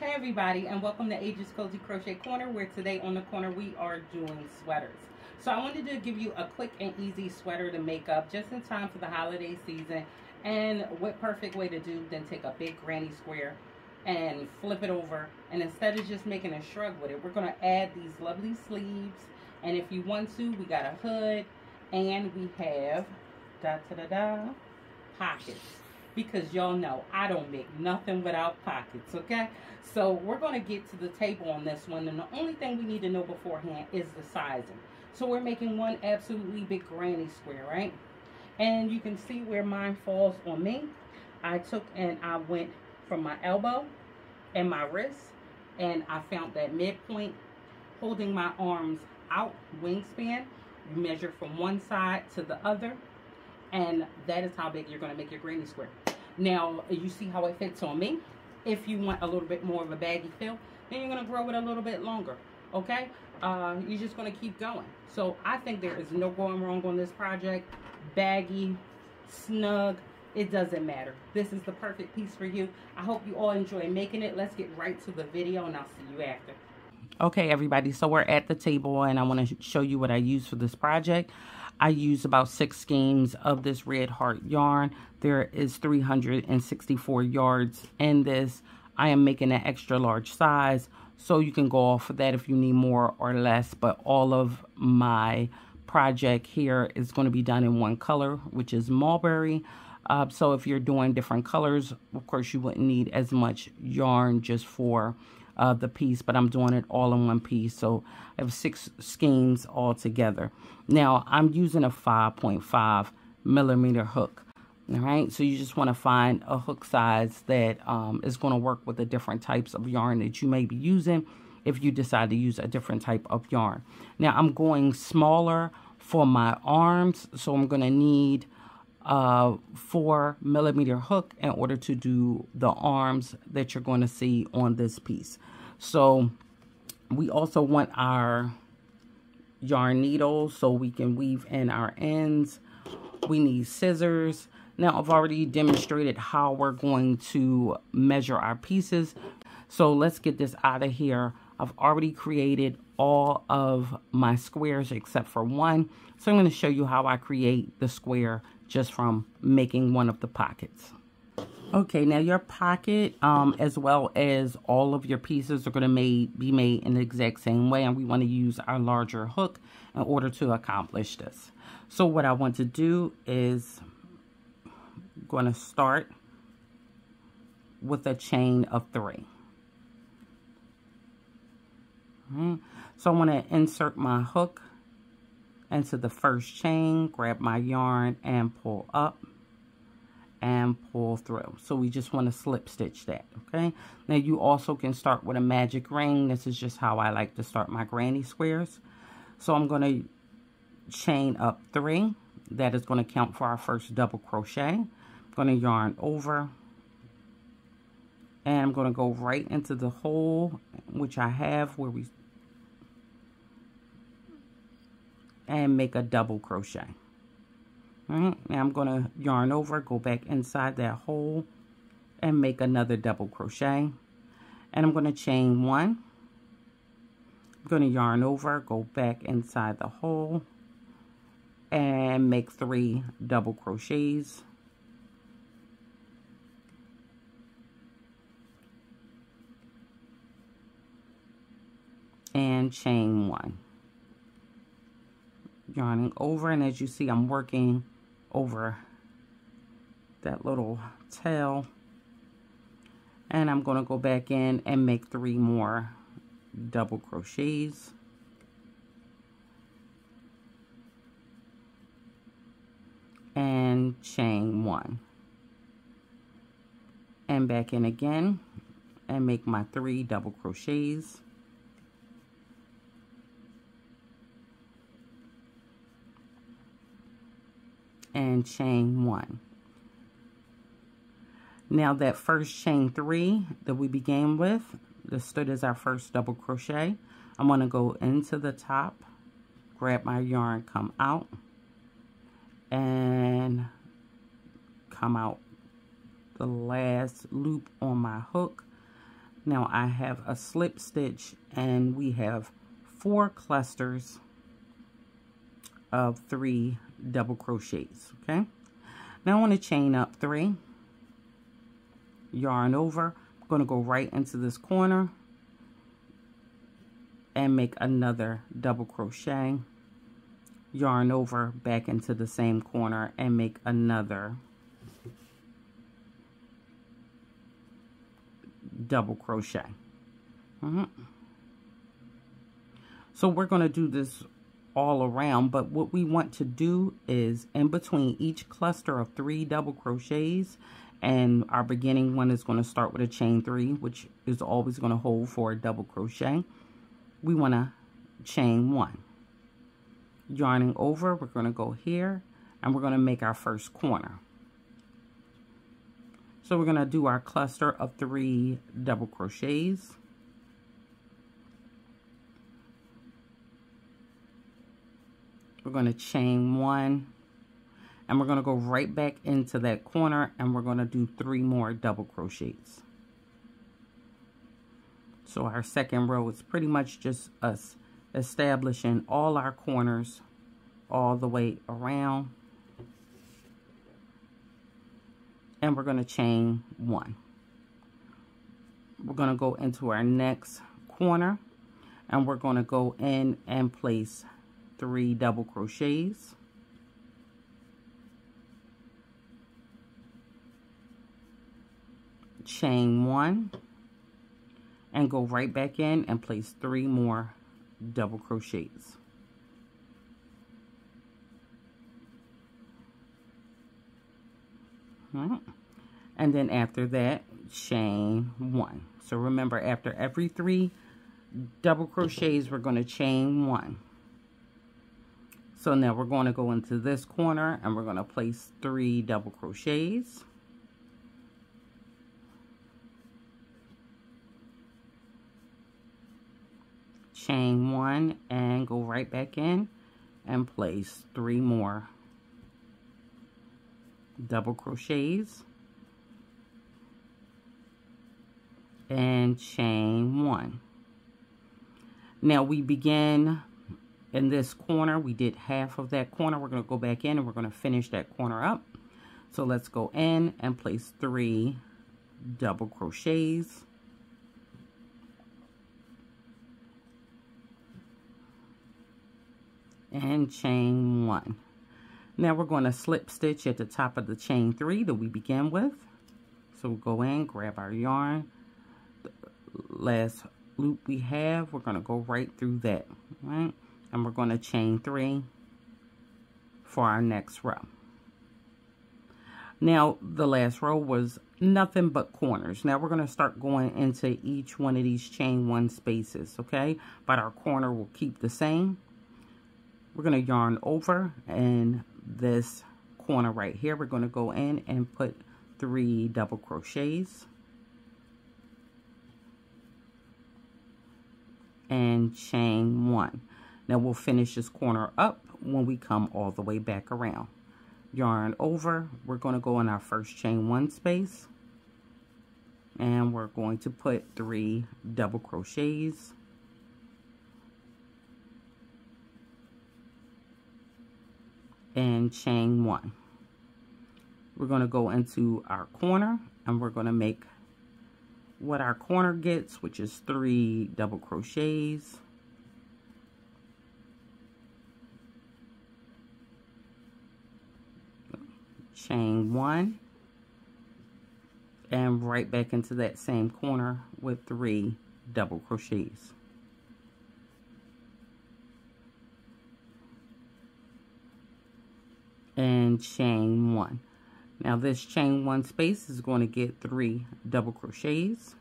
Hey everybody, and welcome to Age's Cozy Crochet Corner, where today on the corner we are doing sweaters. So I wanted to give you a quick and easy sweater to make up just in time for the holiday season. And what perfect way to do than take a big granny square and flip it over, and instead of just making a shrug with it, we're going to add these lovely sleeves. And if you want to, we got a hood, and we have pockets, because y'all know I don't make nothing without pockets, okay? So we're going to get to the table on this one, and the only thing we need to know beforehand is the sizing. So we're making one absolutely big granny square, right? And you can see where mine falls on me. I took and I went from my elbow and my wrist, and I found that midpoint, holding my arms out, wingspan. You measure from one side to the other, and that is how big you're going to make your granny square. Now, you see how it fits on me. If you want a little bit more of a baggy feel, then you're going to grow it a little bit longer, okay? You're just going to keep going. So I think there is no going wrong on this project. Baggy, snug, it doesn't matter. This is the perfect piece for you. I hope you all enjoy making it. Let's get right to the video, and I'll see you after. Okay, everybody, so we're at the table, and I want to show you what I use for this project. I use about 6 skeins of this red heart yarn. There is 364 yards in this. I am making an extra large size, so you can go off of that if you need more or less, but all of my project here is going to be done in one color, which is mulberry. So if you're doing different colors, of course you wouldn't need as much yarn just for the piece, but I'm doing it all in one piece. So I have 6 skeins all together. Now I'm using a 5.5 millimeter hook. All right, so you just want to find a hook size that is going to work with the different types of yarn that you may be using if you decide to use a different type of yarn. Now I'm going smaller for my arms, so I'm going to need 4 millimeter hook in order to do the arms that you're going to see on this piece. So we also want our yarn needles so we can weave in our ends. We need scissors. Now I've already demonstrated how we're going to measure our pieces, so let's get this out of here. I've already created all of my squares except for one, so I'm going to show you how I create the square just from making one of the pockets. Okay, now your pocket as well as all of your pieces are going to be made in the exact same way, and we want to use our larger hook in order to accomplish this. So what I want to do is going to start with a chain of 3. So I want to insert my hook into the first chain, grab my yarn and pull up and pull through. So we just want to slip stitch that, okay? Now you also can start with a magic ring. This is just how I like to start my granny squares. So I'm going to chain up 3. That is going to count for our first double crochet. I'm going to yarn over, and I'm going to go right into the hole which I have where we and make a double crochet. All right, now I'm going to yarn over, go back inside that hole and make another double crochet, and I'm going to chain 1. I'm going to yarn over, go back inside the hole and make 3 double crochets. And chain 1. Yarning over, and as you see, I'm working over that little tail, and I'm going to go back in and make 3 more double crochets. And chain 1. And back in again and make my 3 double crochets. And chain 1. Now that first chain 3 that we began with, this stood as our first double crochet. I'm going to go into the top, grab my yarn, come out, and come out the last loop on my hook, Now I have a slip stitch and we have 4 clusters of 3 double crochets. Okay, now I want to chain up 3, yarn over. I'm going to go right into this corner and make another double crochet, yarn over back into the same corner and make another double crochet. So we're going to do this all around, but what we want to do is in between each cluster of 3 double crochets, and our beginning one is going to start with a chain 3, which is always going to hold for a double crochet. We want to chain 1, yarning over. We're going to go here and we're going to make our first corner. So we're going to do our cluster of 3 double crochets. We're going to chain 1 and we're going to go right back into that corner and we're going to do 3 more double crochets. So our second row is pretty much just us establishing all our corners all the way around. And we're going to chain 1. We're going to go into our next corner and we're going to go in and place 3 double crochets. Chain 1 and go right back in and place 3 more double crochets. And then after that, chain 1. So remember, after every 3 double crochets, we're going to chain 1. So now we're going to go into this corner and we're going to place 3 double crochets. Chain 1 and go right back in and place 3 more double crochets and chain 1. Now we begin in this corner. We did half of that corner. We're going to go back in and we're going to finish that corner up. So let's go in and place 3 double crochets. And chain 1. Now we're going to slip stitch at the top of the chain 3 that we began with. So we'll go in, grab our yarn. The last loop we have, we're going to go right through that, right? And we're going to chain 3 for our next row. Now the last row was nothing but corners. Now we're going to start going into each one of these chain 1 spaces, okay? But our corner will keep the same. We're going to yarn over and this corner right here, we're going to go in and put 3 double crochets and chain 1. Now we'll finish this corner up when we come all the way back around. Yarn over, we're going to go in our first chain 1 space and we're going to put 3 double crochets and chain 1. We're going to go into our corner and we're going to make what our corner gets, which is 3 double crochets chain 1 and right back into that same corner with 3 double crochets. And chain 1. Now this chain 1 space is going to get 3 double crochets.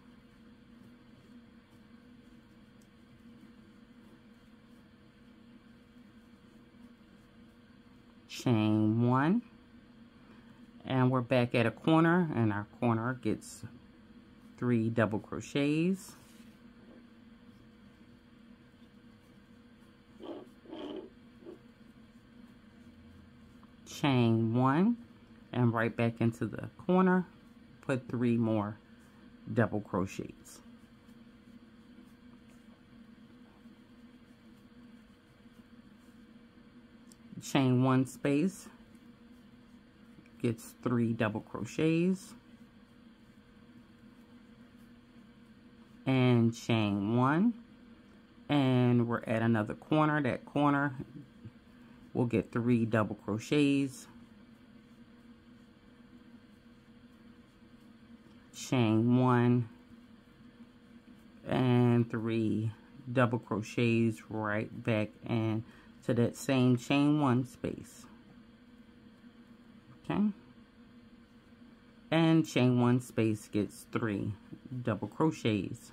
Chain 1. And we're back at a corner and our corner gets 3 double crochets. Chain 1 and right back into the corner, put 3 more double crochets. chain 1 space, gets 3 double crochets, and chain 1, and we're at another corner. That corner we'll get 3 double crochets, chain 1, and 3 double crochets right back in to that same chain 1 space. Okay, and chain 1 space gets 3 double crochets,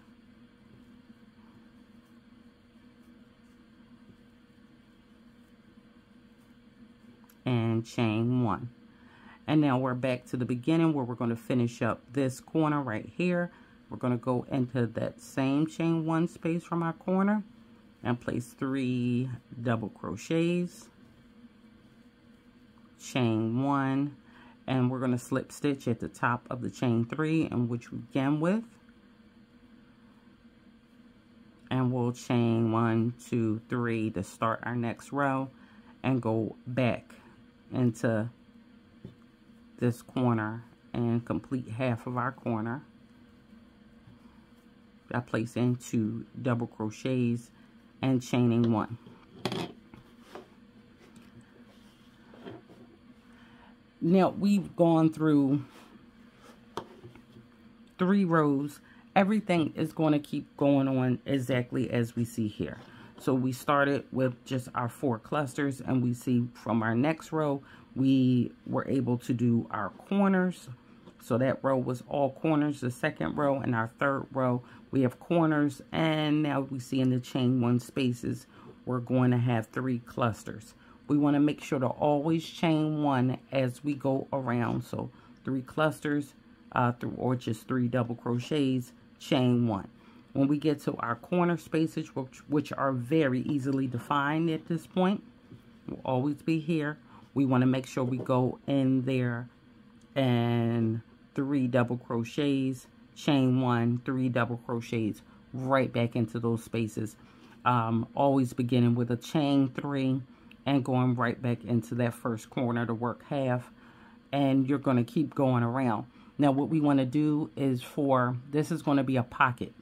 and chain 1. And now we're back to the beginning where we're going to finish up this corner right here. We're going to go into that same chain 1 space from our corner and place 3 double crochets, chain 1, and we're going to slip stitch at the top of the chain 3, and which we began with, and we'll chain 1, 2, 3 to start our next row and go back into this corner and complete half of our corner by placing 2 double crochets and chaining 1. Now we've gone through 3 rows. Everything is going to keep going on exactly as we see here. So we started with just our 4 clusters, and we see from our next row we were able to do our corners. So that row was all corners. The second row and our third row we have corners, and now we see in the chain 1 spaces we're going to have 3 clusters. We want to make sure to always chain 1 as we go around. So 3 clusters or just 3 double crochets, chain 1. When we get to our corner spaces, which are very easily defined at this point, will always be here. We want to make sure we go in there and 3 double crochets, chain 1, 3 double crochets right back into those spaces. Always beginning with a chain 3 and going right back into that first corner to work half, and you're going to keep going around. Now what we want to do is this is going to be a pocket.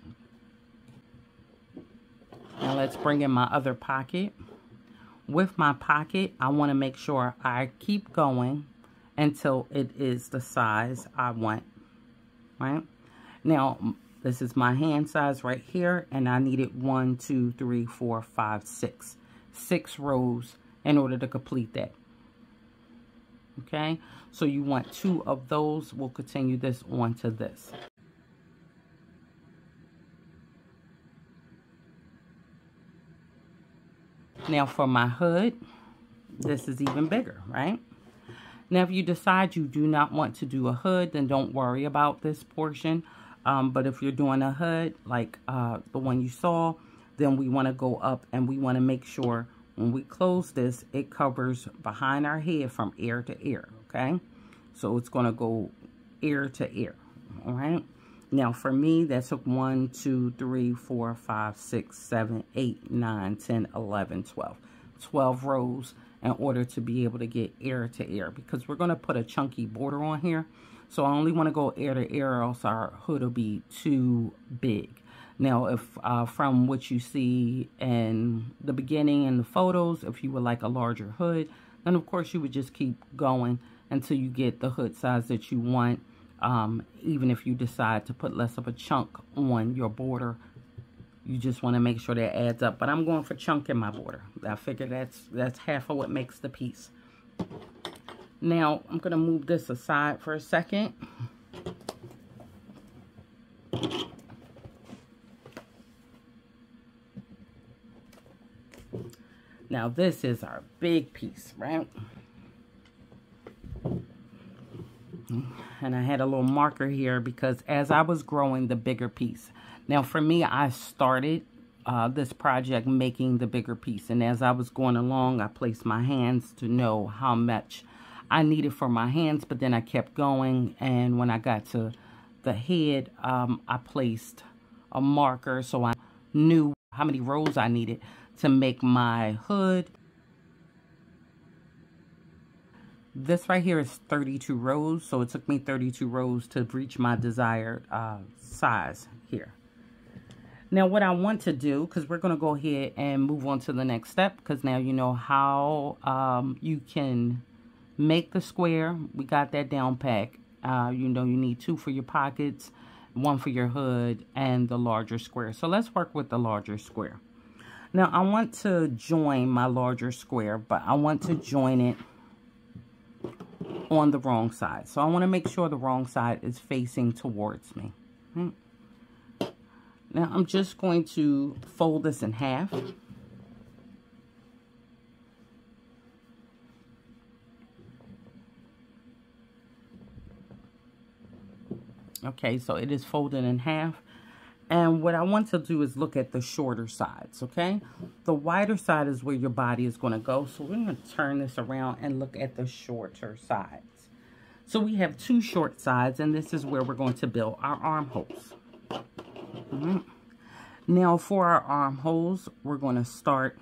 Now let's bring in my other pocket. With my pocket, I want to make sure I keep going until it is the size I want, right? Now, this is my hand size right here, and I needed 1, 2, 3, 4, 5, 6. 6 rows in order to complete that. Okay, so you want 2 of those. We'll continue this on to this. Now for my hood, this is even bigger, right? Now if you decide you do not want to do a hood, then don't worry about this portion. But if you're doing a hood like the one you saw, then we want to go up and we want to make sure when we close this, it covers behind our head from ear to ear, okay? So it's going to go ear to ear, all right? Now for me, that took 1, 2, 3, 4, 5, 6, 7, 8, 9, 10, 11, 12. 12 rows in order to be able to get ear to ear, because we're going to put a chunky border on here. So I only want to go ear to ear, or else our hood will be too big. Now, if from what you see in the beginning in the photos, if you would like a larger hood, then of course you would just keep going until you get the hood size that you want. Even if you decide to put less of a chunk on your border, you just want to make sure that adds up. But I'm going for chunk in my border. I figure that's half of what makes the piece. Now I'm going to move this aside for a second. Now this is our big piece, right? And I had a little marker here because as I was growing the bigger piece. Now for me, I started this project making the bigger piece. And as I was going along, I placed my hands to know how much I needed for my hands. But then I kept going. And when I got to the head, I placed a marker so I knew how many rows I needed to make my hood. This right here is 32 rows, so it took me 32 rows to reach my desired size here. Now what I want to do, because we're going to go ahead and move on to the next step, because now you know how you can make the square. We got that down pat. You know you need 2 for your pockets, 1 for your hood, and the larger square. So let's work with the larger square. Now I want to join my larger square, but I want to join it on the wrong side. So I want to make sure the wrong side is facing towards me. Now I'm just going to fold this in half. Okay, so it is folded in half. And what I want to do is look at the shorter sides, okay? The wider side is where your body is going to go. So we're going to turn this around and look at the shorter sides. So we have 2 short sides, and this is where we're going to build our armholes. Now for our armholes, we're going to start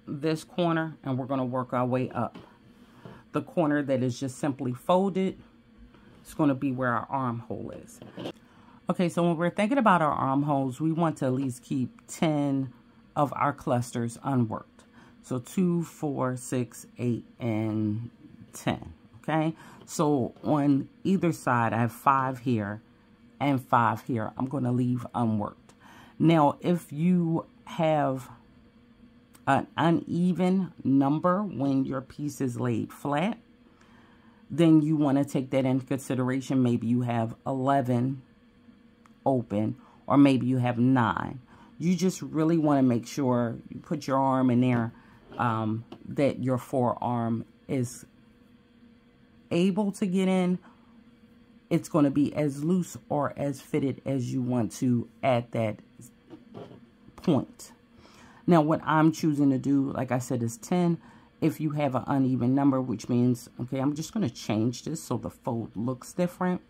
this corner, and we're going to work our way up. The corner that is just simply folded, it's going to be where our armhole is. Okay, so when we're thinking about our armholes, we want to at least keep 10 of our clusters unworked. So 2, 4, 6, 8, and 10. Okay, so on either side, I have 5 here and 5 here. I'm going to leave unworked. Now, if you have an uneven number when your piece is laid flat, then you want to take that into consideration. Maybe you have 11 open, or maybe you have 9. You just really want to make sure you put your arm in there, that your forearm is able to get in. It's going to be as loose or as fitted as you want to at that point. Now, what I'm choosing to do, like I said, is 10. If you have an uneven number, which means, okay, I'm just going to change this so the fold looks different.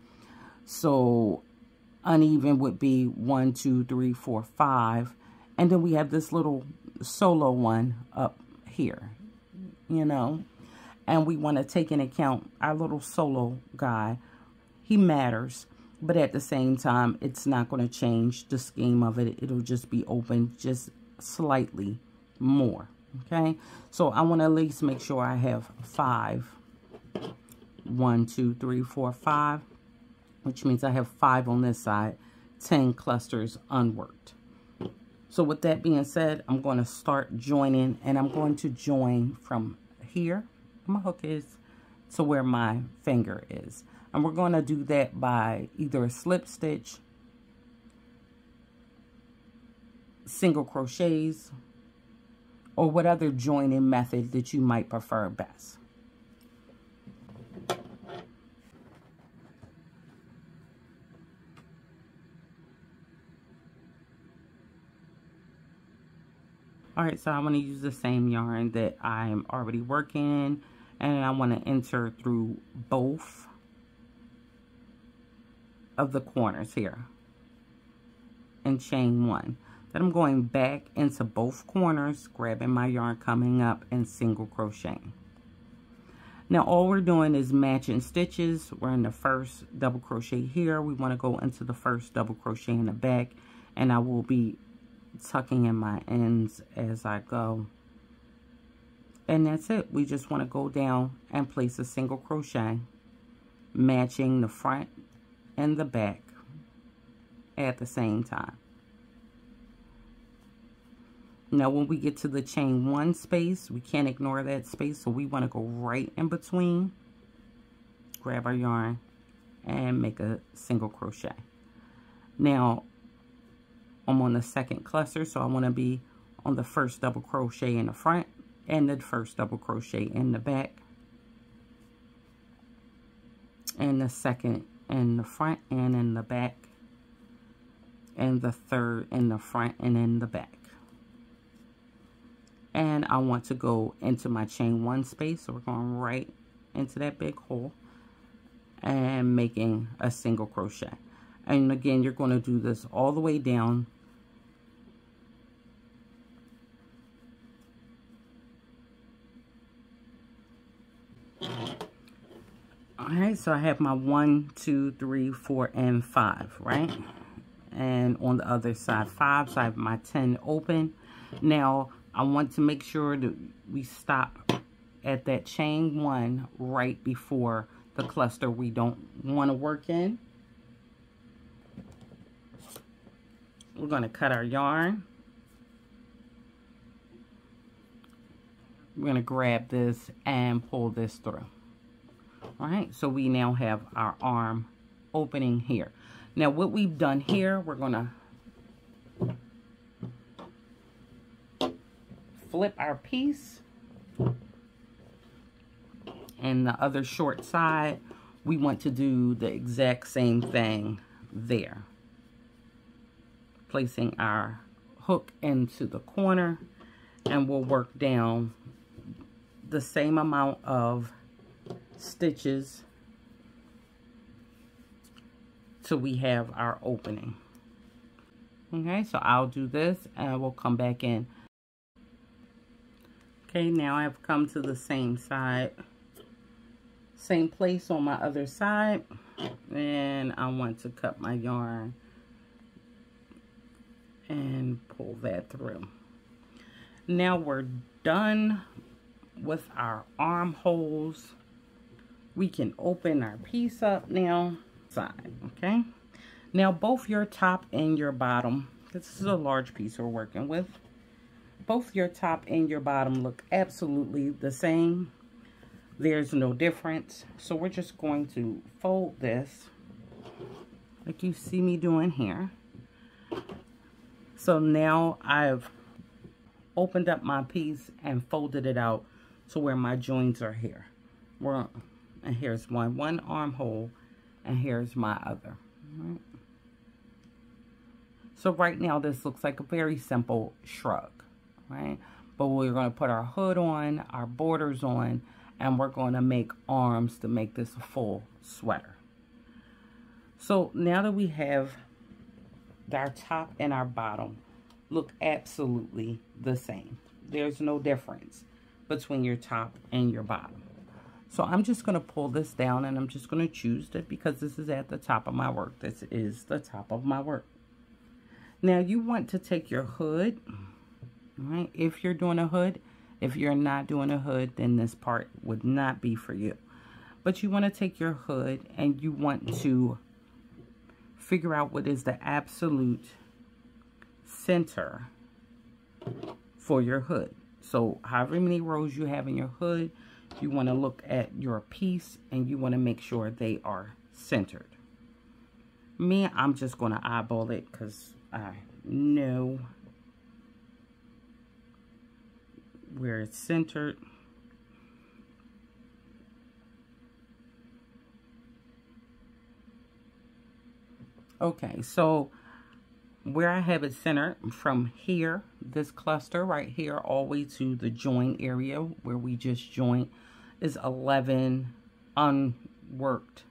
So uneven would be 1, 2, 3, 4, 5. And then we have this little solo one up here, you know. And we want to take into account our little solo guy. He matters, but at the same time, it's not going to change the scheme of it. It'll just be open just slightly more. Okay, so I want to at least make sure I have 5. 1, 2, 3, 4, 5, which means I have 5 on this side, 10 clusters unworked. So with that being said, I'm going to start joining, and I'm going to join from here, where my hook is, to where my finger is. And we're going to do that by either a slip stitch, single crochets, or what other joining method that you might prefer best. Alright, so I'm going to use the same yarn that I'm already working in, and I want to enter through both of the corners here and chain 1. Then I'm going back into both corners, grabbing my yarn, coming up, and single crocheting. Now all we're doing is matching stitches. We're in the first double crochet here. We want to go into the first double crochet in the back, and I will be tucking in my ends as I go. And that's it. We just want to go down and place a single crochet, matching the front and the back at the same time. Now, when we get to the chain 1 space, we can't ignore that space, so we want to go right in between, grab our yarn, and make a single crochet. Now, I'm on the second cluster, so I want to be on the first double crochet in the front and the first double crochet in the back, and the second in the front and in the back, and the third in the front and in the back. And I want to go into my chain 1 space, so we're going right into that big hole and making a single crochet. And again, you're going to do this all the way down All right, so I have my 1, 2, 3, 4, and 5, right? And on the other side 5, so I have my 10 open. Now I want to make sure that we stop at that chain 1 right before the cluster we don't want to work in. We're going to cut our yarn. We're going to grab this and pull this through. All right, so we now have our arm opening here. Now what we've done here, we're going to flip our piece, and the other short side, we want to do the exact same thing there. Placing our hook into the corner, and we'll work down the same amount of stitches till we have our opening. Okay, so I'll do this and we'll come back in. Okay, now I've come to the same side, same place on my other side, and I want to cut my yarn and pull that through. Now we're done with our armholes. We can open our piece up now, side, okay? Now both your top and your bottom, this is a large piece we're working with, both your top and your bottom look absolutely the same. There's no difference. So we're just going to fold this like you see me doing here. So now I've opened up my piece and folded it out to where my joins are here. And here's one armhole, and here's my other. All right. So right now this looks like a very simple shrug, right? But we're going to put our hood on, our borders on, and we're going to make arms to make this a full sweater. So now that we have our top and our bottom look absolutely the same, there's no difference between your top and your bottom. So I'm just going to pull this down, and I'm just going to choose it because this is at the top of my work. This is the top of my work. Now you want to take your hood, right? If you're doing a hood. If you're not doing a hood, then this part would not be for you. But you want to take your hood and you want to figure out what is the absolute center for your hood. So however many rows you have in your hood, you want to look at your piece and you want to make sure they are centered. Me, I'm just going to eyeball it because I know where it's centered. Okay, so where I have it centered from here, this cluster right here, all the way to the join area where we just joined, is 11 unworked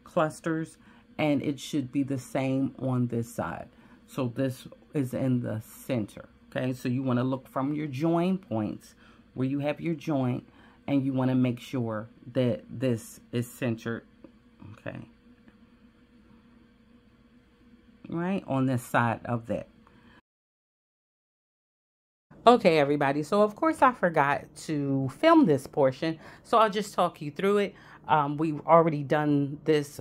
clusters, and it should be the same on this side. So this is in the center. Okay, so you want to look from your join points where you have your joint, and you want to make sure that this is centered, okay, right on this side of that. Okay, everybody, so of course I forgot to film this portion, so I'll just talk you through it. We've already done this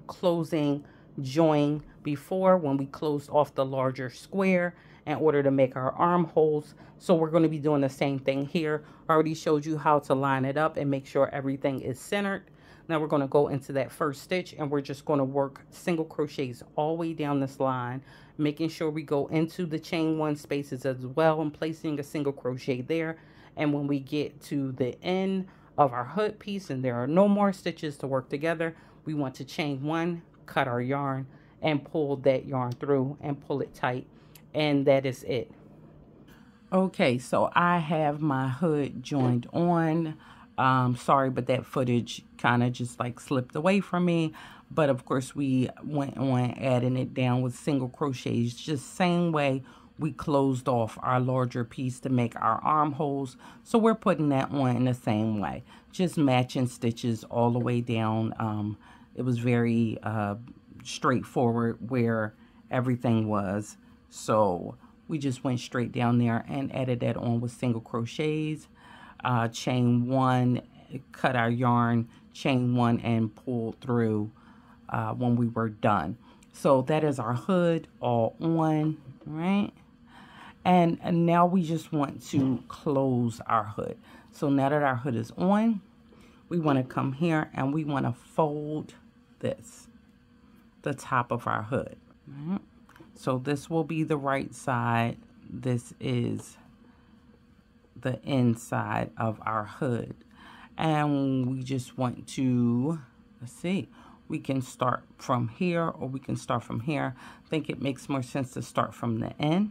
closing join before when we closed off the larger square in order to make our armholes. So we're going to be doing the same thing here. I already showed you how to line it up and make sure everything is centered. Now we're going to go into that first stitch, and we're just going to work single crochets all the way down this line, making sure we go into the chain 1 spaces as well and placing a single crochet there. And when we get to the end of our hood piece and there are no more stitches to work together, we want to chain 1, cut our yarn, and pull that yarn through and pull it tight. And that is it. Okay, so I have my hood joined on. Sorry, but that footage kind of just like slipped away from me. But of course we went on adding it down with single crochets, just same way we closed off our larger piece to make our armholes. So we're putting that on in the same way, just matching stitches all the way down. It was very straightforward where everything was. So we just went straight down there and added that on with single crochets. Chain 1, cut our yarn, chain 1, and pulled through when we were done. So that is our hood all on, right? And now we just want to close our hood. So now that our hood is on, we want to come here and we want to fold this, the top of our hood. Right? So this will be the right side. This is the inside of our hood. And we just want to, let's see, we can start from here or we can start from here. I think it makes more sense to start from the end.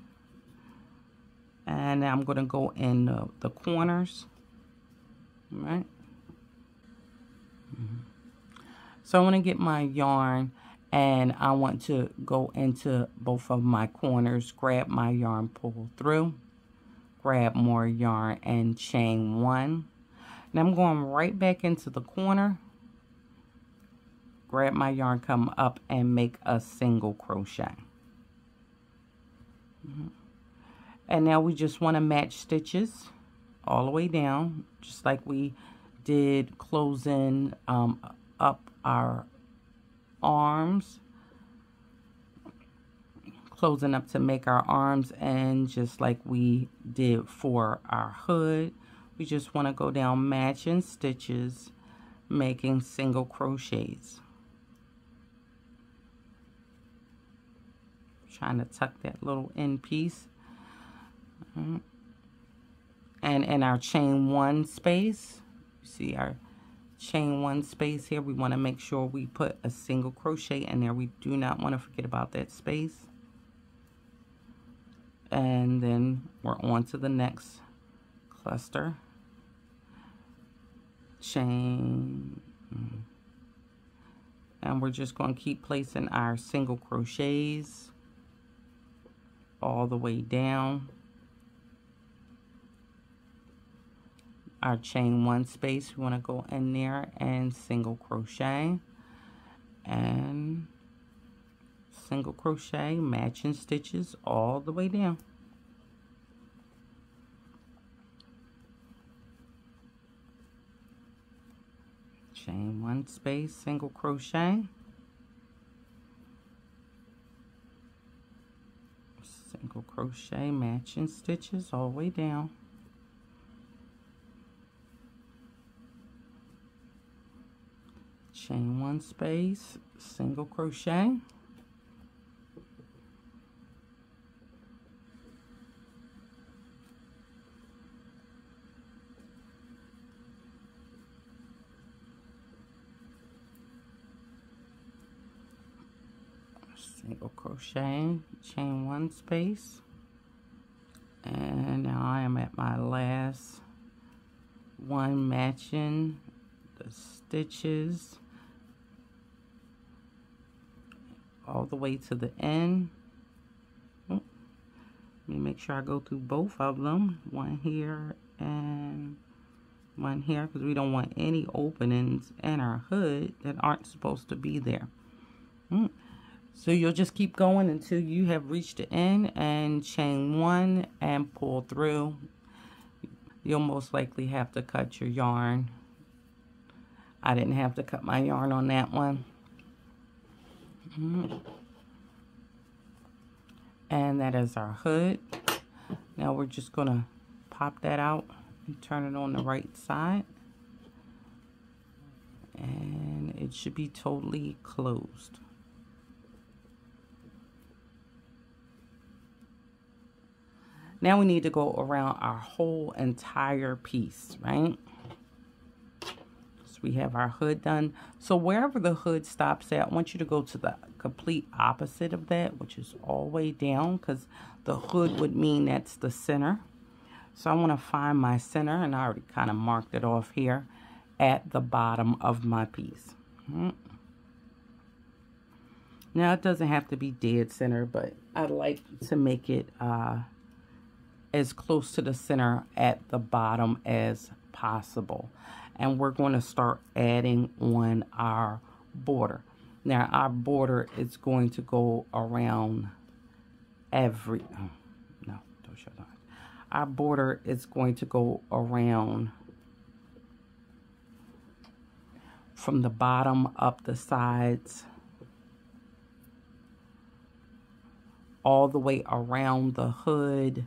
And now I'm going to go in the corners, right? So I want to get my yarn and I want to go into both of my corners, grab my yarn, pull through, grab more yarn and chain 1. Now I'm going right back into the corner, grab my yarn, come up and make a single crochet. And now we just want to match stitches all the way down, just like we did closing up our arms, closing up to make our arms, and just like we did for our hood, we just want to go down matching stitches, making single crochets. Trying to tuck that little end piece. And in our chain 1 space, you see our chain 1 space here, we want to make sure we put a single crochet in there. We do not want to forget about that space. And then we're on to the next cluster. Chain. And we're just going to keep placing our single crochets all the way down. Our chain 1 space, we want to go in there and single crochet and single crochet, matching stitches all the way down. Chain 1 space, single crochet, single crochet, matching stitches all the way down. Chain 1 space, single crochet, single crochet, chain 1 space, and now I am at my last one, matching the stitches all the way to the end. Let me make sure I go through both of them, one here and one here, because we don't want any openings in our hood that aren't supposed to be there. So you'll just keep going until you have reached the end and chain 1 and pull through. You'll most likely have to cut your yarn. I didn't have to cut my yarn on that one. And that is our hood. Now we're just going to pop that out and turn it on the right side. And it should be totally closed. Now we need to go around our whole entire piece, right? So we have our hood done. So wherever the hood stops at, I want you to go to the complete opposite of that, which is all the way down, because the hood would mean that's the center. So I want to find my center, and I already kind of marked it off here at the bottom of my piece. Now it doesn't have to be dead center, but I like to make it as close to the center at the bottom as possible. And we're going to start adding on our border. Now our border is going to go around every, oh, no, don't show that. Our border is going to go around from the bottom up the sides, all the way around the hood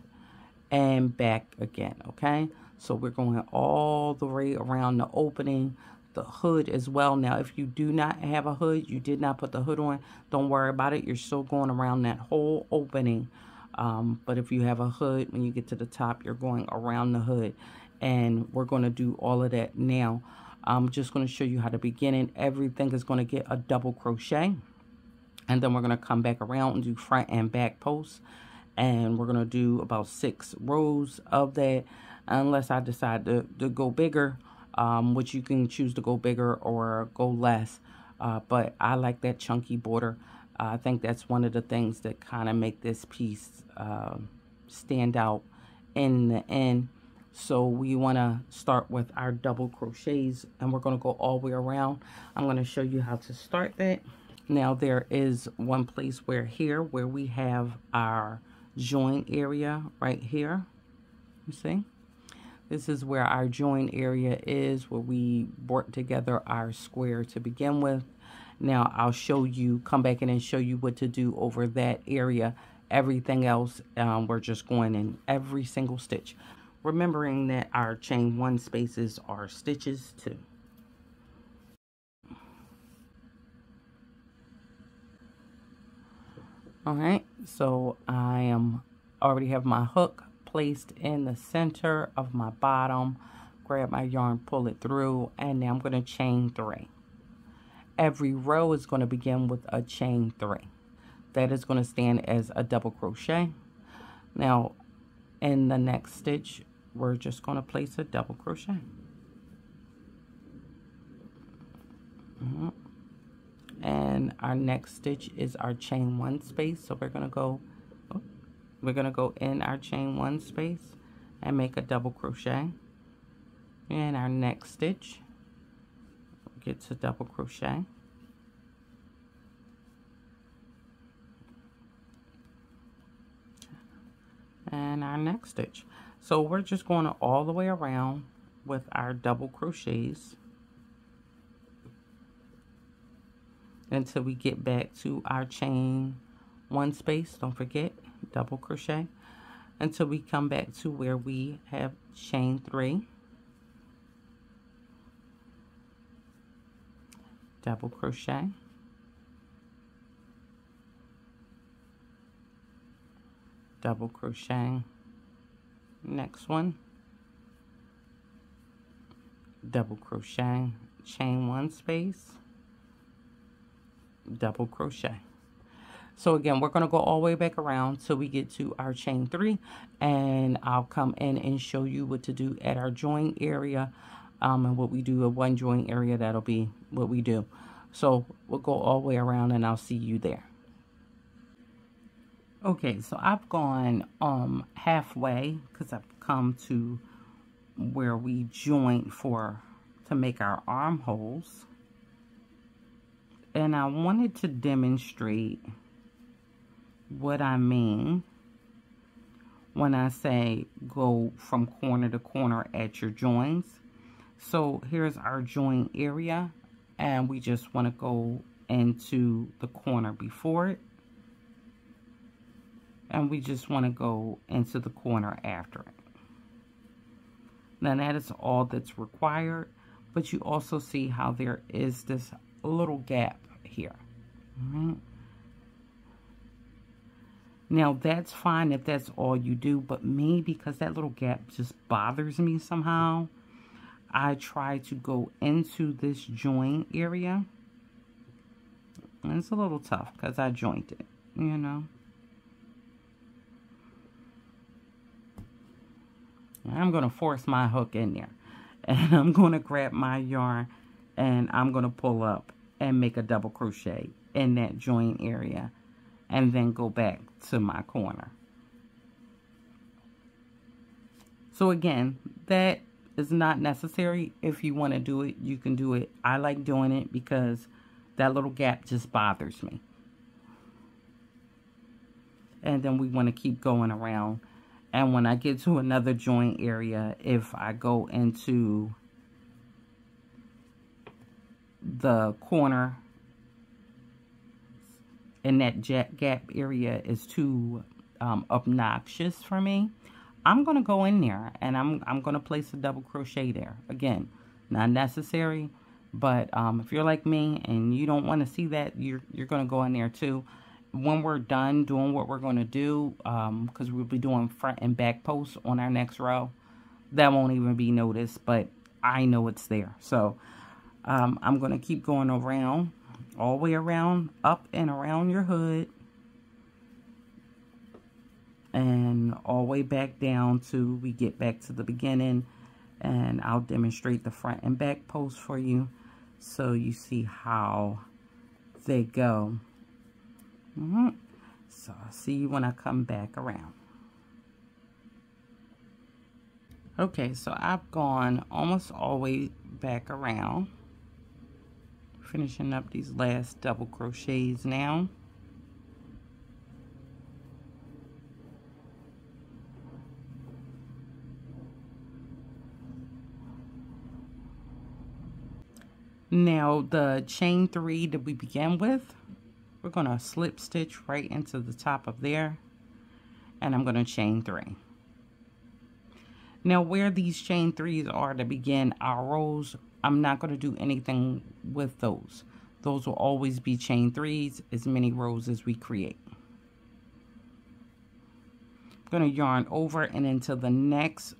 and back again, okay? So we're going all the way around the opening, the hood as well. Now, if you do not have a hood, you did not put the hood on, don't worry about it. You're still going around that whole opening. But if you have a hood, when you get to the top, you're going around the hood. And we're going to do all of that now. I'm just going to show you how to begin it. Everything is going to get a double crochet. And then we're going to come back around and do front and back posts. And we're going to do about 6 rows of that. Unless I decide to go bigger, which you can choose to go bigger or go less. But I like that chunky border. I think that's one of the things that kind of make this piece stand out in the end. So we want to start with our double crochets, and we're going to go all the way around. I'm going to show you how to start that. Now there is one place where we have our join area right here. You see? This is where our join area is, where we brought together our square to begin with. Now I'll show you, come back in and show you what to do over that area. Everything else, we're just going in every single stitch. Remembering that our chain 1 spaces are stitches too. Alright, so I already have my hook placed in the center of my bottom. Grab my yarn, pull it through, and now I'm going to chain 3. Every row is going to begin with a chain 3. That is going to stand as a double crochet. Now in the next stitch, we're just going to place a double crochet. And our next stitch is our chain 1 space. So we're going to go in our chain 1 space and make a double crochet. And our next stitch gets a double crochet. And our next stitch. So we're just going all the way around with our double crochets until we get back to our chain 1 space. Don't forget, double crochet until we come back to where we have chain 3, double crochet, double crochet, next one, double crochet, chain 1 space, double crochet. So again, we're going to go all the way back around till we get to our chain 3, and I'll come in and show you what to do at our join area, and what we do at one join area. That'll be what we do. So we'll go all the way around and I'll see you there. Okay, so I've gone halfway because I've come to where we join to make our armholes, and I wanted to demonstrate what I mean when I say go from corner to corner at your joins. So here's our join area, and we just want to go into the corner before it, and we just want to go into the corner after it. Now that is all that's required, but you also see how there is this little gap here. All right. Now that's fine if that's all you do, but me, because that little gap just bothers me somehow, I try to go into this join area. And it's a little tough because I joined it, you know. I'm going to force my hook in there. And I'm going to grab my yarn and I'm going to pull up and make a double crochet in that join area, and then go back to my corner. So again, that is not necessary. If you want to do it, you can do it. I like doing it because that little gap just bothers me. And then we want to keep going around. And when I get to another join area, if I go into the corner and that gap area is too obnoxious for me, I'm going to go in there and I'm going to place a double crochet there. Again, not necessary, but if you're like me and you don't want to see that, you're going to go in there too. When we're done doing what we're going to do, because we'll be doing front and back posts on our next row, that won't even be noticed, but I know it's there. So I'm going to keep going around, all the way around, up and around your hood, and all the way back down till we get back to the beginning, and I'll demonstrate the front and back posts for you so you see how they go. So I'll see you when I come back around. Okay, so I've gone almost all the way back around, finishing up these last double crochets now. Now the chain 3 that we began with, we're going to slip stitch right into the top of there, and I'm going to chain 3. Now where these chain 3s are to begin our rows, I'm not going to do anything with those. Those will always be chain 3s, as many rows as we create. I'm going to yarn over and into the next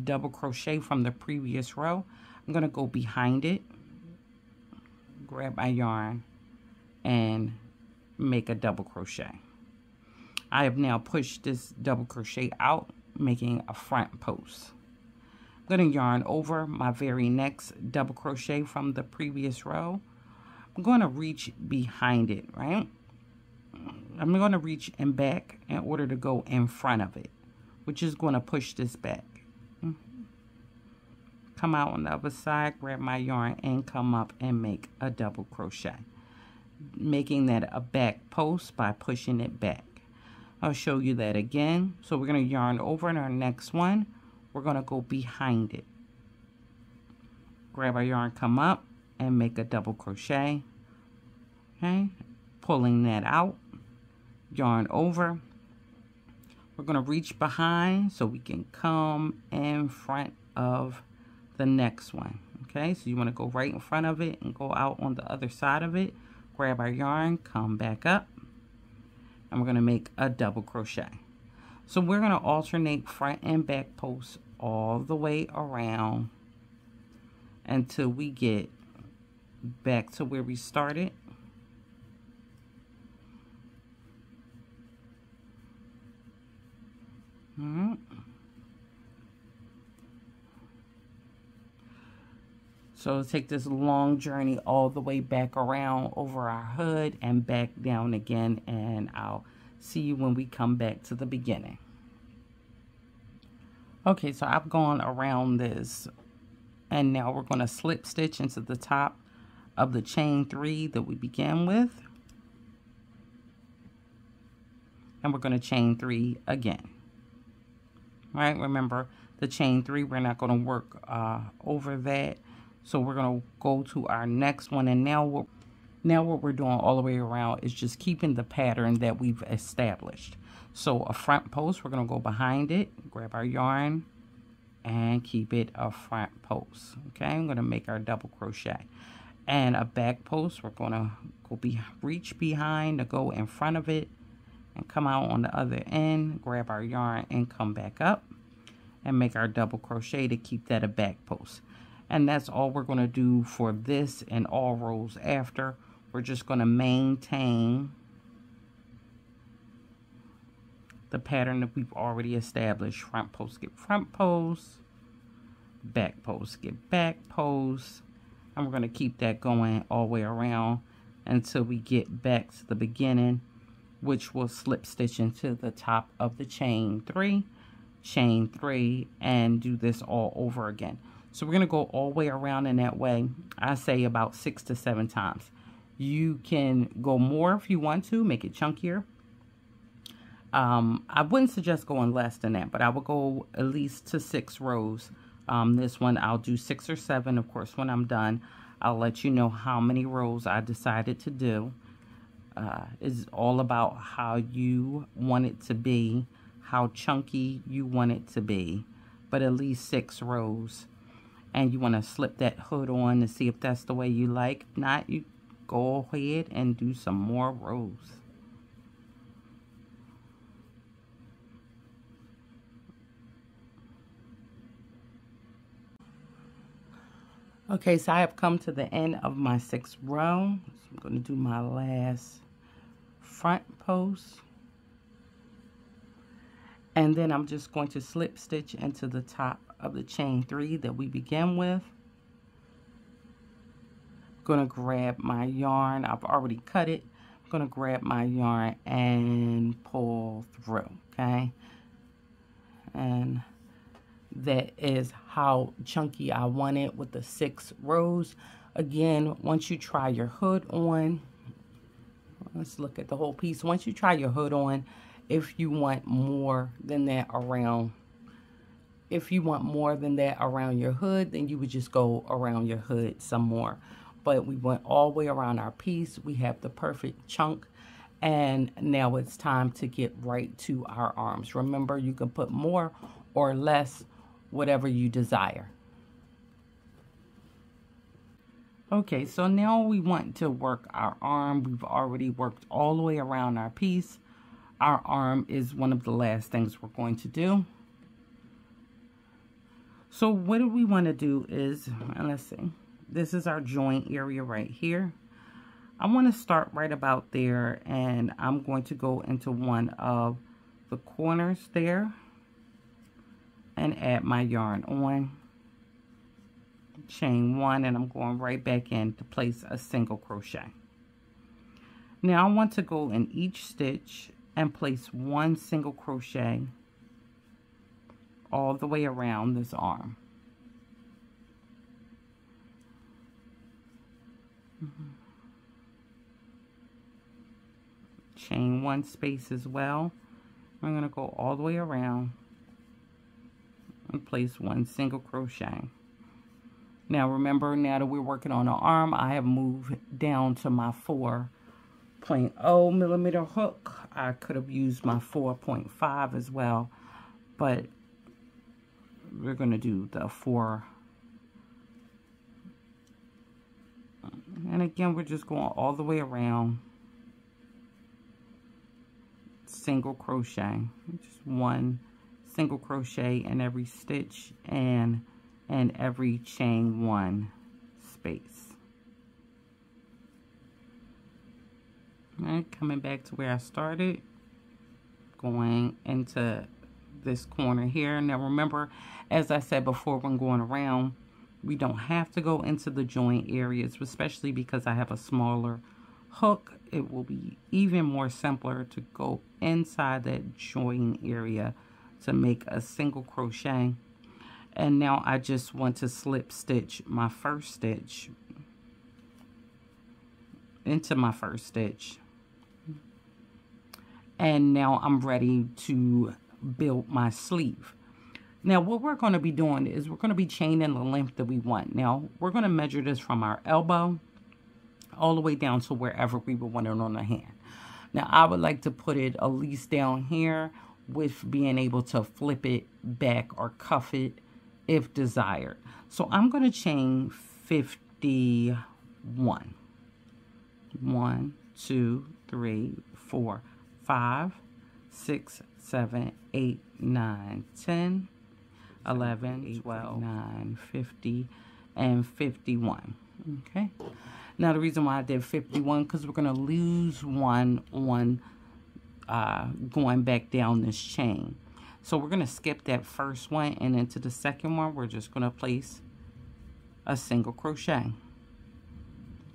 double crochet from the previous row. I'm going to go behind it, grab my yarn, and make a double crochet. I have now pushed this double crochet out, making a front post. I'm going to yarn over my very next double crochet from the previous row. I'm going to reach behind it, right? I'm going to reach and back in order to go in front of it, which is going to push this back. Come out on the other side, grab my yarn, and come up and make a double crochet, making that a back post by pushing it back. I'll show you that again. So we're going to yarn over in our next one. We're going to go behind it. Grab our yarn, come up, and make a double crochet. Okay, pulling that out, yarn over. We're going to reach behind so we can come in front of the next one. Okay, so you want to go right in front of it and go out on the other side of it. Grab our yarn, come back up, and we're going to make a double crochet. So we're going to alternate front and back posts all the way around until we get back to where we started. So take this long journey all the way back around over our hood and back down again, and I'll see you when we come back to the beginning. Okay, so I've gone around this, and now we're going to slip stitch into the top of the chain 3 that we began with, and we're going to chain 3 again. All right, remember the chain 3, we're not going to work over that. So we're going to go to our next one, and now what we're doing all the way around is just keeping the pattern that we've established. So a front post, we're going to go behind it, grab our yarn, and keep it a front post. Okay, I'm going to make our double crochet. And a back post, we're going to reach behind to go in front of it, and come out on the other end, grab our yarn, and come back up, and make our double crochet to keep that a back post. And that's all we're going to do for this and all rows after. We're just going to maintain the pattern that we've already established. Front post, get front post, back post, get back post. And we're going to keep that going all the way around until we get back to the beginning, which will slip stitch into the top of the chain 3, chain 3, and do this all over again. So we're going to go all the way around in that way. I say about 6 to 7 times. You can go more if you want to, make it chunkier. I wouldn't suggest going less than that, but I would go at least to 6 rows. This one I'll do 6 or 7. Of course, when I'm done, I'll let you know how many rows I decided to do. It's all about how you want it to be, how chunky you want it to be, but at least 6 rows. And you want to slip that hood on to see if that's the way you like. If not, you go ahead and do some more rows. Okay, so I have come to the end of my 6th row. So I'm going to do my last front post. And then I'm just going to slip stitch into the top of the chain 3 that we began with. I'm going to grab my yarn. I've already cut it. I'm going to grab my yarn and pull through, okay? And that is how chunky I want it with the 6 rows. Again, once you try your hood on, let's look at the whole piece. Once you try your hood on, if you want more than that around, your hood, then you would just go around your hood some more. But we went all the way around our piece. We have the perfect chunk. And now it's time to get right to our arms. Remember, you can put more or less, whatever you desire. Okay, so now we want to work our arm. We've already worked all the way around our piece. Our arm is one of the last things we're going to do. So what do we want to do is, let's see, this is our joint area right here. I want to start right about there, and I'm going to go into one of the corners there and add my yarn on, chain 1, and I'm going right back in to place a single crochet. Now I want to go in each stitch and place 1 single crochet all the way around this arm. Chain 1 space as well. I'm going to go all the way around and place 1 single crochet. Now remember, now that we're working on the arm, I have moved down to my 4.0 millimeter hook. I could have used my 4.5 as well, but we're going to do the 4. And again, we're just going all the way around, single crochet, just 1 single crochet in every stitch and every chain 1 space. All right, coming back to where I started, going into this corner here. Now remember, as I said before, when going around, we don't have to go into the joint areas, especially because I have a smaller hook. It will be even more simpler to go inside that joint area to make a single crochet. And now I just want to slip stitch my first stitch into my first stitch. And now I'm ready to build my sleeve. Now what we're going to be doing is we're going to be chaining the length that we want. Now we're going to measure this from our elbow all the way down to wherever we would want it on the hand. Now I would like to put it at least down here, with being able to flip it back or cuff it if desired. So I'm going to chain 51. 1, 2, 3, 4, 5, 6, 7, 8, 9, 10, 11, 12, 9, 50, and 51. Okay. Now the reason why I did 51, because we're going to lose one on going back down this chain. So we're going to skip that first one, and into the second one we're just going to place a single crochet.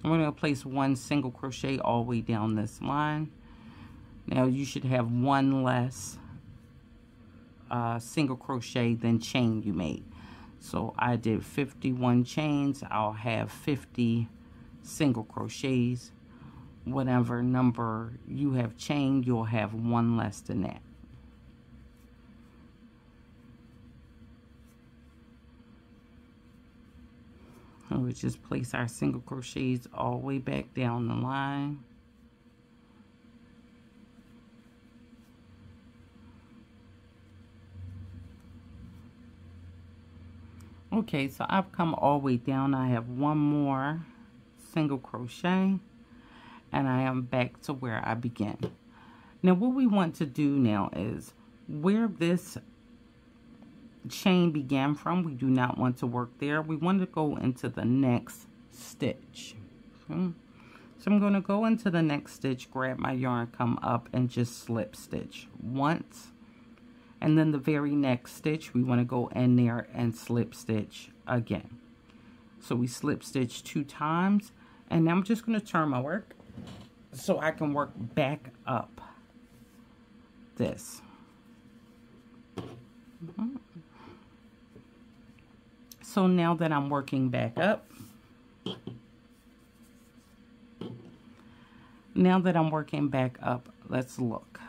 I'm going to place 1 single crochet all the way down this line. Now you should have 1 less single crochet than chain you made. So I did 51 chains. I'll have 50 single crochets. Whatever number you have chained, you'll have 1 less than that. And we just place our single crochets all the way back down the line. Okay, so I've come all the way down. I have 1 more single crochet, and I am back to where I began. Now what we want to do now is where this chain began from, we do not want to work there. We want to go into the next stitch. Okay. So I'm going to go into the next stitch, grab my yarn, come up and just slip stitch once. And then the very next stitch, we want to go in there and slip stitch again. So we slip stitch 2 times. And now I'm just going to turn my work so I can work back up this. So now that I'm working back up, let's look.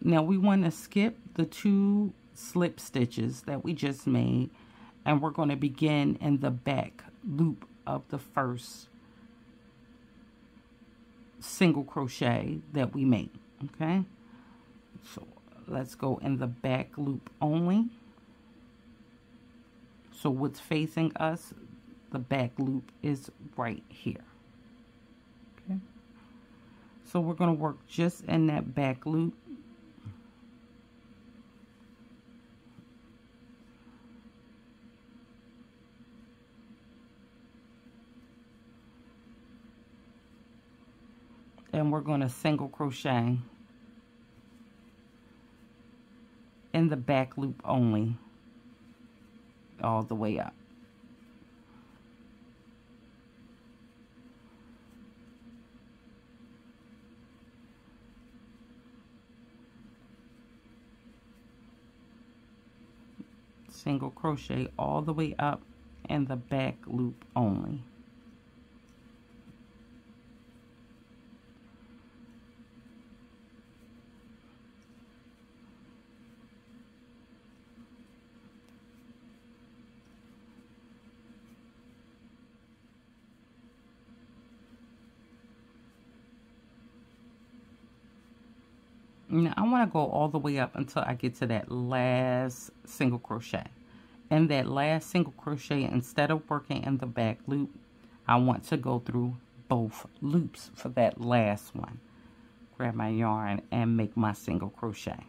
Now we want to skip the 2 slip stitches that we just made, and we're going to begin in the back loop of the first single crochet that we made. Okay, so let's go in the back loop only. So what's facing us, the back loop is right here. Okay, so we're going to work just in that back loop. And we're going to single crochet in the back loop only all the way up. Single crochet all the way up in the back loop only. Now I want to go all the way up until I get to that last single crochet. And that last single crochet, instead of working in the back loop, I want to go through both loops for that last one. Grab my yarn and make my single crochet.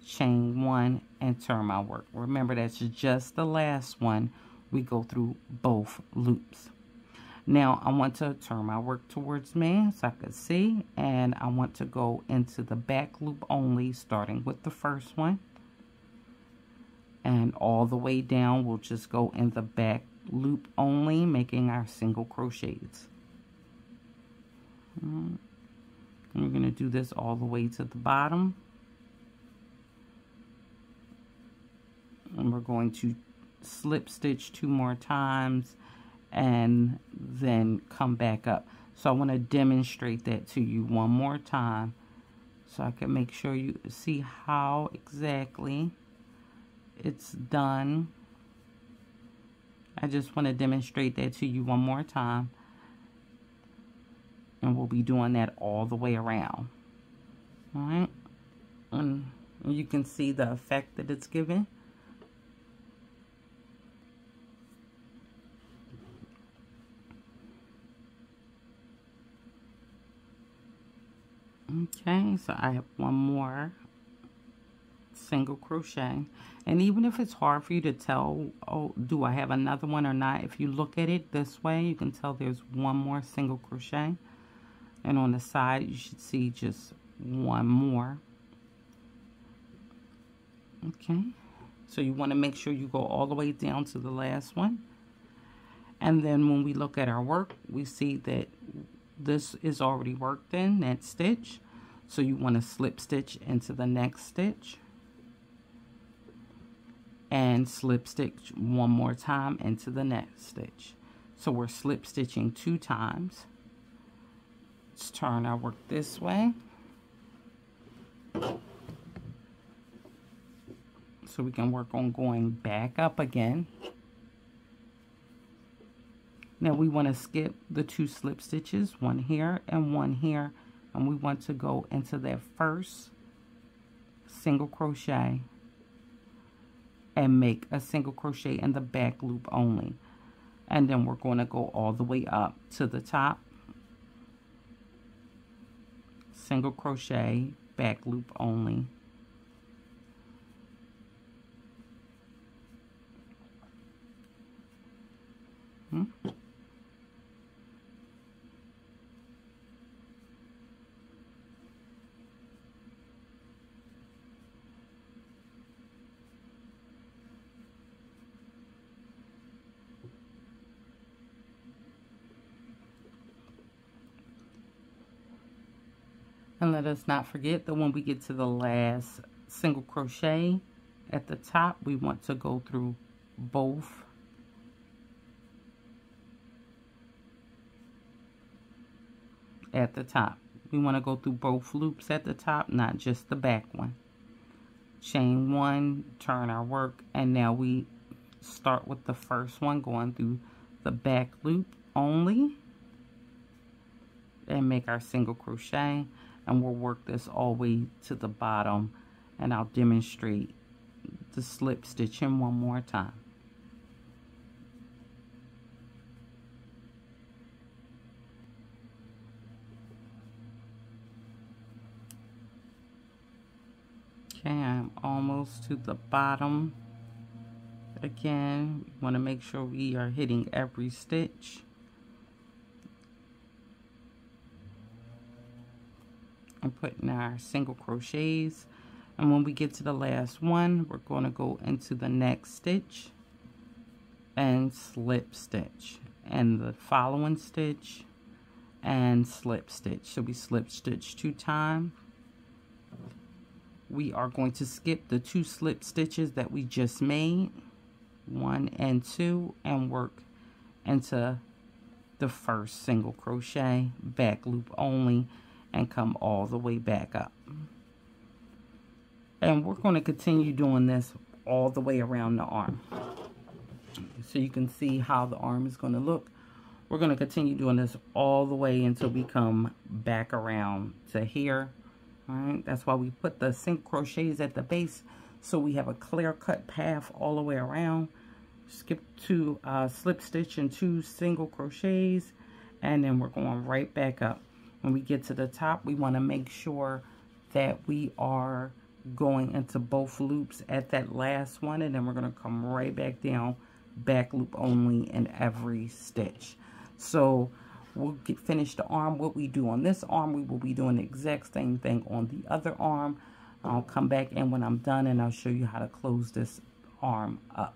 Chain 1 and turn my work. Remember, that's just the last one. We go through both loops. Now I want to turn my work towards me so I can see, and I want to go into the back loop only, starting with the first one. And all the way down, we'll just go in the back loop only, making our single crochets. And we're going to do this all the way to the bottom. And we're going to slip stitch 2 more times and then come back up. So I want to demonstrate that to you one more time so I can make sure you see how exactly it's done. I just want to demonstrate that to you one more time, and we'll be doing that all the way around. All right, and you can see the effect that it's giving. Okay, so I have 1 more single crochet, and even if it's hard for you to tell, oh, do I have another one or not, if you look at it this way, you can tell there's 1 more single crochet, and on the side you should see just 1 more. Okay, so you want to make sure you go all the way down to the last one, And then when we look at our work, we see that this is already worked in that stitch. So you want to slip stitch into the next stitch and slip stitch one more time into the next stitch. So we're slip stitching 2 times. Let's turn our work this way. So we can work on going back up again. Now we want to skip the 2 slip stitches, one here and one here, and we want to go into that first single crochet and make a single crochet in the back loop only. And then we're going to go all the way up to the top, single crochet, back loop only. And let us not forget that when we get to the last single crochet at the top, we want to go through both at the top. We want to go through both loops at the top, not just the back one. Chain 1, turn our work, and now we start with the first one going through the back loop only and make our single crochet. And we'll work this all the way to the bottom, and I'll demonstrate the slip stitching one more time. Okay, I'm almost to the bottom. Again, we want to make sure we are hitting every stitch. And putting our single crochets, and when we get to the last one, we're going to go into the next stitch and slip stitch, and the following stitch and slip stitch. So we slip stitch 2 times. We are going to skip the 2 slip stitches that we just made, 1 and 2, and work into the first single crochet, back loop only, and come all the way back up. And we're going to continue doing this all the way around the arm, so you can see how the arm is going to look. We're going to continue doing this all the way until we come back around to here. All right, that's why we put the single crochets at the base, so we have a clear cut path all the way around. Skip 2 slip stitch and 2 single crochets, and then we're going right back up. When we get to the top, we want to make sure that we are going into both loops at that last one, and then we're going to come right back down, back loop only in every stitch. So we'll finish the arm. What we do on this arm, we will be doing the exact same thing on the other arm. I'll come back in when I'm done, and I'll show you how to close this arm up.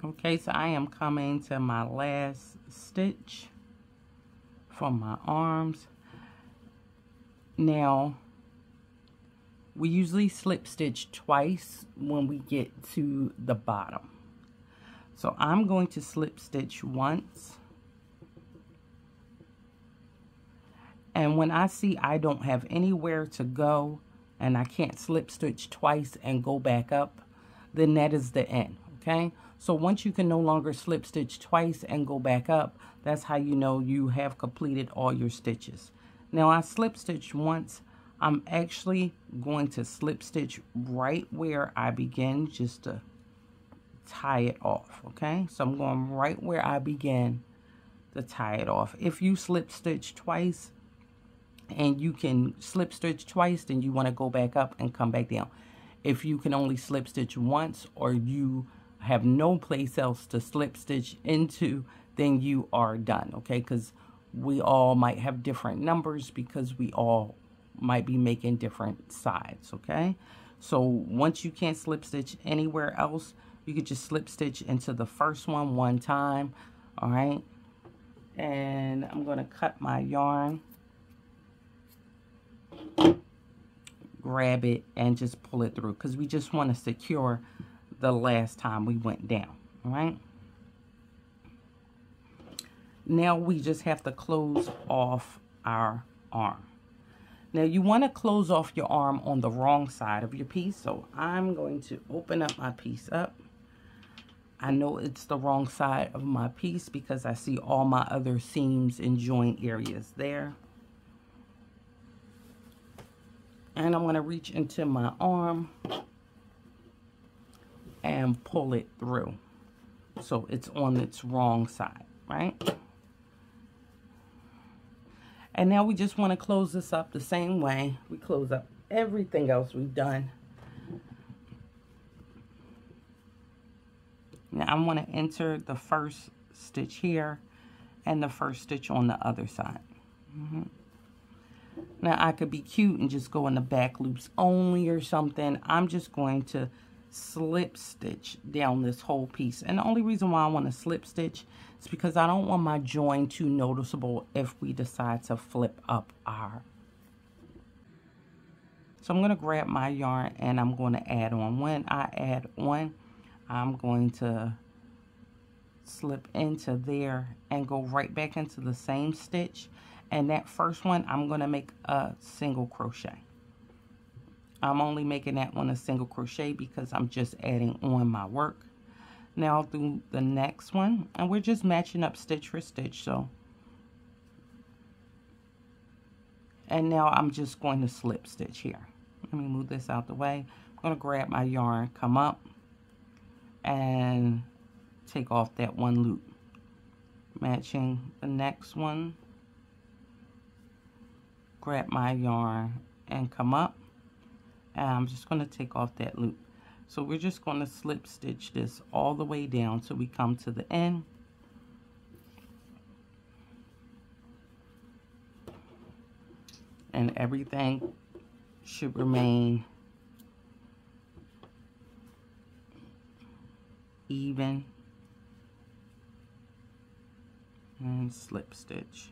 Okay, so I am coming to my last stitch from my arms. Now, we usually slip stitch twice when we get to the bottom. So I'm going to slip stitch once. And when I see I don't have anywhere to go and I can't slip stitch twice and go back up, then that is the end, okay? So once you can no longer slip stitch twice and go back up, that's how you know you have completed all your stitches. Now I slip stitched once. I'm actually going to slip stitch right where I begin, just to tie it off, okay? So I'm going right where I begin to tie it off. If you slip stitch twice and you can slip stitch twice, then you want to go back up and come back down. If you can only slip stitch once, or you have no place else to slip stitch into, then you are done, okay? Because we all might have different numbers, because we all might be making different sides, okay? So once you can't slip stitch anywhere else, you could just slip stitch into the first one time. All right. And I'm going to cut my yarn, grab it, and just pull it through because we just want to secure the last time we went down. All right. Now we just have to close off our arm. Now you want to close off your arm on the wrong side of your piece. So I'm going to open up my piece up. I know it's the wrong side of my piece because I see all my other seams and joint areas there. And I'm going to reach into my arm and pull it through. So it's on its wrong side, right? And now we just want to close this up the same way we close up everything else we've done. Now I want to enter the first stitch here and the first stitch on the other side. Now I could be cute and just go in the back loops only or something. I'm just going to slip stitch down this whole piece. And the only reason why I want to slip stitch is because I don't want my join too noticeable if we decide to flip up our. So I'm going to grab my yarn and I'm going to add on. When I add on, I'm going to slip into there and go right back into the same stitch. And that first one, I'm going to make a single crochet. I'm only making that one a single crochet because I'm just adding on my work. Now I'll do the next one, and we're just matching up stitch for stitch. So, and now I'm just going to slip stitch here. Let me move this out the way. I'm going to grab my yarn, come up, and take off that one loop. Matching the next one. Grab my yarn and come up. And I'm just going to take off that loop. So we're just going to slip stitch this all the way down till we come to the end. And everything should remain even. And slip stitch.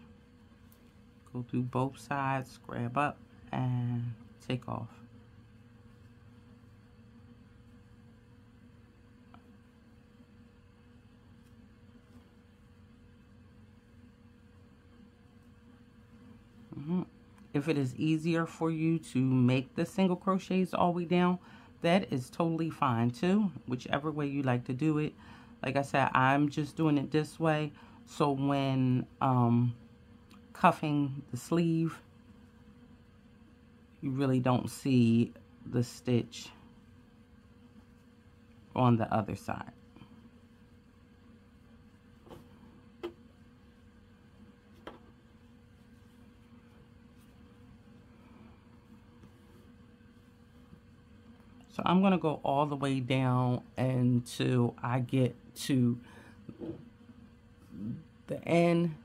Go through both sides, grab up, and take off. If it is easier for you to make the single crochets all the way down, that is totally fine too, whichever way you like to do it. Like I said, I'm just doing it this way, so when cuffing the sleeve, you really don't see the stitch on the other side. So I'm going to go all the way down until I get to the end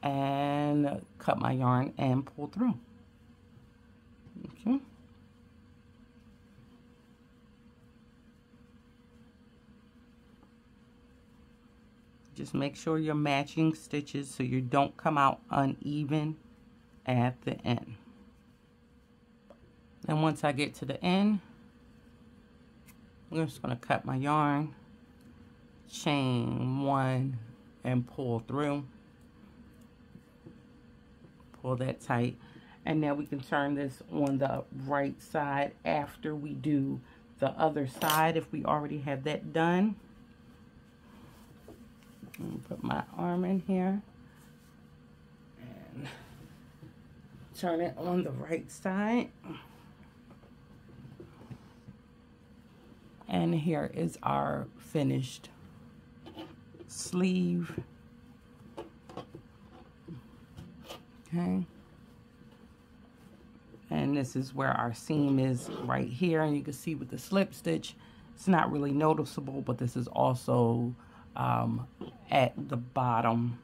and cut my yarn and pull through. Okay. Just make sure you're matching stitches so you don't come out uneven at the end. And once I get to the end, I'm just going to cut my yarn, chain one, and pull through. Pull that tight. And now we can turn this on the right side after we do the other side if we already have that done. Put my arm in here and turn it on the right side. And here is our finished sleeve. Okay. And this is where our seam is right here. And you can see with the slip stitch, it's not really noticeable, but this is also at the bottom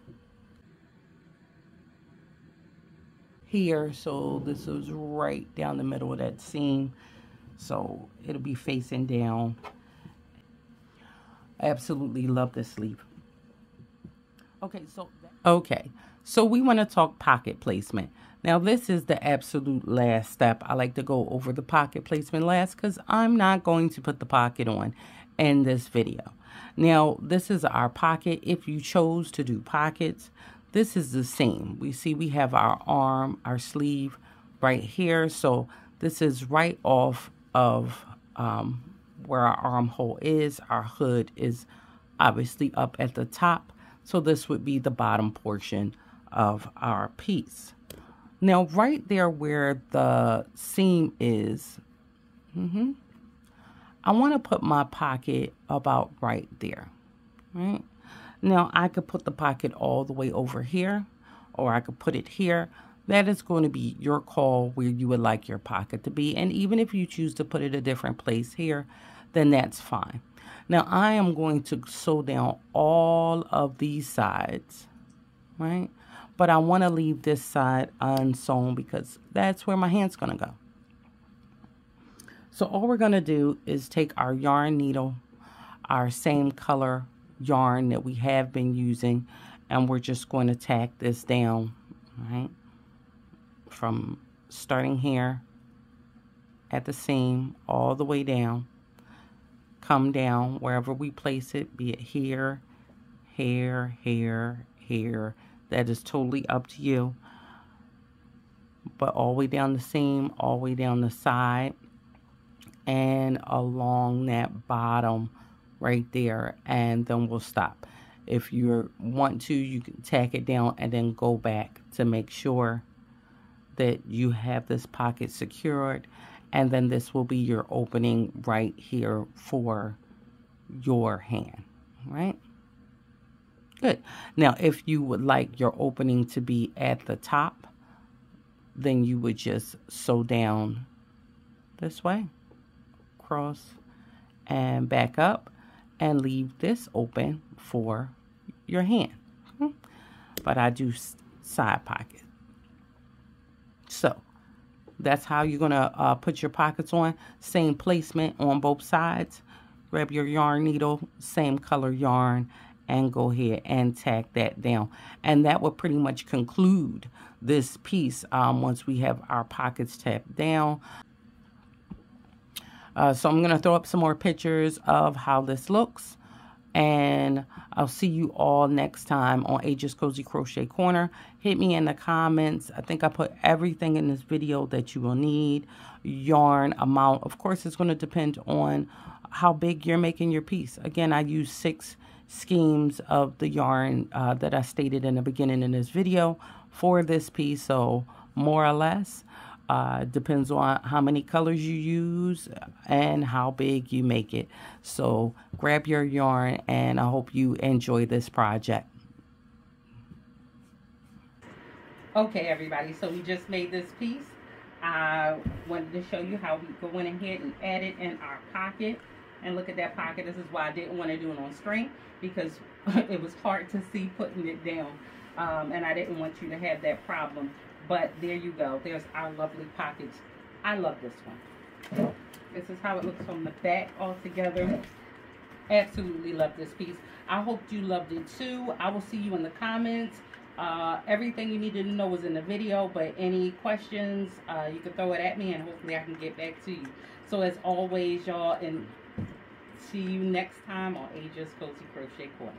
here. So this is right down the middle of that seam. So it'll be facing down. I absolutely love this sleeve. Okay, so we want to talk pocket placement. Now this is the absolute last step. I like to go over the pocket placement last because I'm not going to put the pocket on in this video. Now this is our pocket. If you chose to do pockets, this is the same. We see we have our arm, our sleeve right here. So this is right off of where our armhole is. Our hood is obviously up at the top. So this would be the bottom portion of our piece. Now right there where the seam is, I want to put my pocket about right there, right? Now I could put the pocket all the way over here, or I could put it here. That is going to be your call where you would like your pocket to be. And even if you choose to put it a different place here, then that's fine. Now I am going to sew down all of these sides, right? But I want to leave this side unsewn because that's where my hand's going to go. So all we're going to do is take our yarn needle, our same color yarn that we have been using, and we're just going to tack this down, right? From starting here at the seam all the way down, come down wherever we place it, be it here, here, here, here. That is totally up to you. But all the way down the seam, all the way down the side, and along that bottom right there, and then we'll stop. If you want to, you can tack it down and then go back to make sure that you have this pocket secured, and then this will be your opening right here for your hand, right? Good. Now, if you would like your opening to be at the top, then you would just sew down this way, cross, and back up, and leave this open for your hand. But I do side pocket. So that's how you're gonna put your pockets on. Same placement on both sides. Grab your yarn needle, same color yarn, and go ahead and tack that down. And that will pretty much conclude this piece once we have our pockets tacked down. So I'm gonna throw up some more pictures of how this looks, and I'll see you all next time on AJ's Cozy Crochet Corner. Hit me in the comments. I think I put everything in this video that you will need. Yarn amount, of course, it's going to depend on how big you're making your piece. Again, I use 6 schemes of the yarn that I stated in the beginning in this video for this piece, so more or less. Depends on how many colors you use and how big you make it. So grab your yarn, and I hope you enjoy this project. Okay, everybody, so we just made this piece. I wanted to show you how we go in ahead and add it in our pocket. And look at that pocket. This is why I didn't want to do it on string, because it was hard to see putting it down. And I didn't want you to have that problem. But there you go. There's our lovely pockets. I love this one. This is how it looks from the back all together. Absolutely love this piece. I hope you loved it too. I will see you in the comments. Everything you needed to know was in the video, but any questions, you can throw it at me, and hopefully I can get back to you. So as always, y'all, and see you next time on AJ's Cozy Crochet Corner.